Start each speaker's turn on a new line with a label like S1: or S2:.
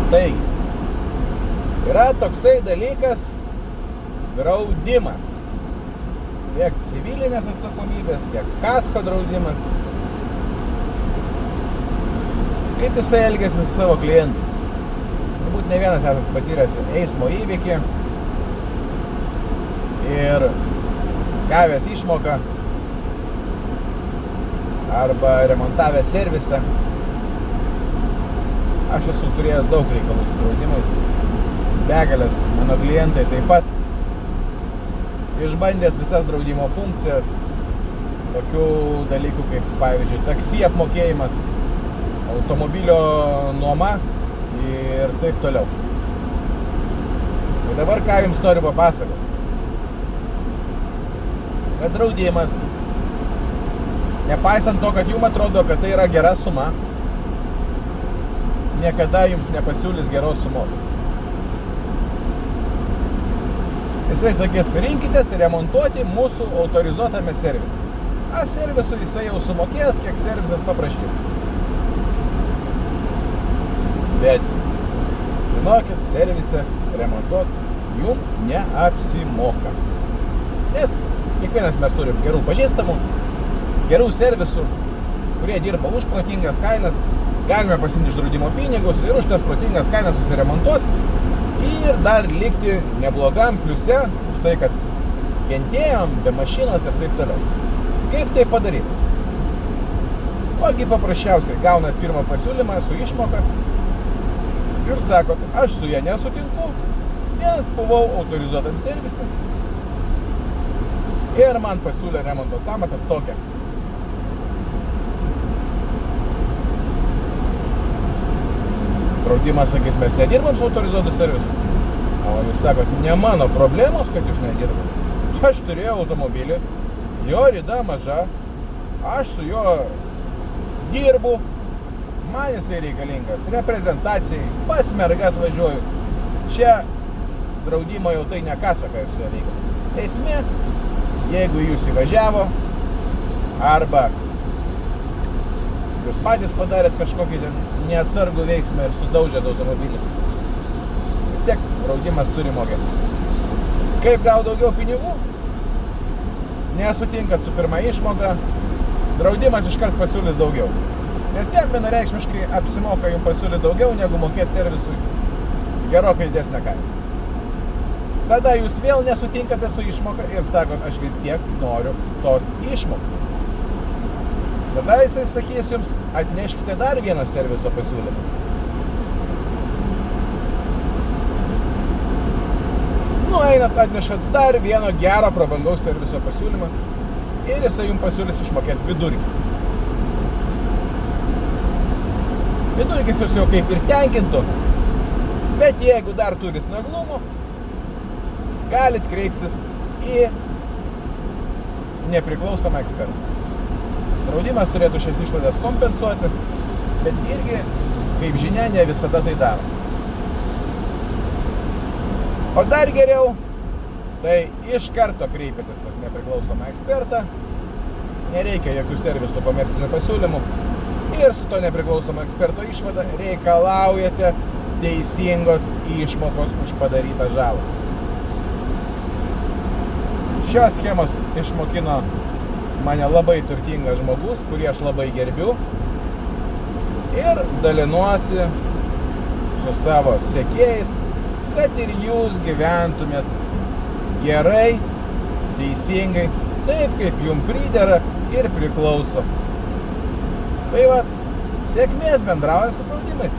S1: Tai yra toksai dalykas draudimas. Tiek civilinės atsakomybės, tiek kasko draudimas. Kaip jisai elgiasi su savo klientais? Turbūt ne vienas esat patyręs eismo įvykį ir gavęs išmoką arba remontavęs servisą. Aš esu turėjęs daug reikalų su draudimais. Begalės mano klientai taip pat. Išbandęs visas draudimo funkcijas, tokių dalykų kaip, pavyzdžiui, taksi apmokėjimas, automobilio nuoma ir taip toliau. Ir dabar ką jums noriu papasakoti? Kad draudimas, nepaisant to, kad jums atrodo, kad tai yra gera suma, niekada jums nepasiūlys geros sumos. Jisai sakys, rinkitės remontuoti mūsų autorizuotame servise. A servisu jisai jau sumokės, kiek servisas paprašys. Bet, žinokit, servise remontuoti jum neapsimoka. Nes kiekvienas mes turim gerų pažįstamų, gerų servisų, kurie dirba už protingas kainas, galime pasiimti iš draudimo pinigus ir už tas protingas kainas susiremontuoti ir dar likti neblogam pliuse už tai, kad kentėjom be mašinos ir taip toliau. Kaip tai padaryti? Ogi paprasčiausiai gaunat pirmą pasiūlymą su išmoka ir sakot, aš su ja nesutinku, nes buvau autorizuotam servise ir man pasiūlė remonto sąmatą tokią. Draudimas sakys, mes nedirbam su autorizuotu servisu. O jūs sakot, ne mano problemos, kad jūs nedirbate. Aš turėjau automobilį, jo rida maža, aš su juo dirbu, man jisai reikalingas reprezentacijai, pas mergas važiuoju. Čia draudimo jau tai nekasa, ką jūs reikia. Esmė, jeigu jūs įvažiavo, arba jūs patys padarėt kažkokį neatsargų veiksmą ir sudaužėt automobilį, vis tiek draudimas turi mokėti. Kaip gaut daugiau pinigų? Nesutinkat su pirma išmoka, draudimas iškart pasiūlys daugiau. Nes jam vienareikšmiškai apsimoka jums pasiūlyti daugiau, negu mokėti servisui gerokai didesnę kainą. Tada jūs vėl nesutinkate su išmoka ir sakot, aš vis tiek noriu tos išmokos. Tada jisai sakys jums, atneškite dar vieną serviso pasiūlymą. Einat, atnešat dar vieno gero prabangaus serviso pasiūlymą ir jisai jums pasiūlys išmokėti vidurkį. Vidurkis jūs jau kaip ir tenkintų, bet jeigu dar turit naglumų, galit kreiptis į nepriklausomą ekspertą. Draudimas turėtų šias išlaidas kompensuoti, bet irgi, kaip žinia, ne visada tai daro. O dar geriau, tai iš karto kreipiatės pas nepriklausomą ekspertą, nereikia jokių servisų komercinių pasiūlymų ir su to nepriklausomo eksperto išvada reikalaujate teisingos išmokos už padarytą žalą. Šios schemos išmokino mane labai turtingas žmogus, kurį aš labai gerbiu ir dalinuosi su savo sekėjais, kad ir jūs gyventumėt gerai, teisingai, taip kaip jums pridera ir priklauso. Tai vat, sėkmės bendraujant su draudimais.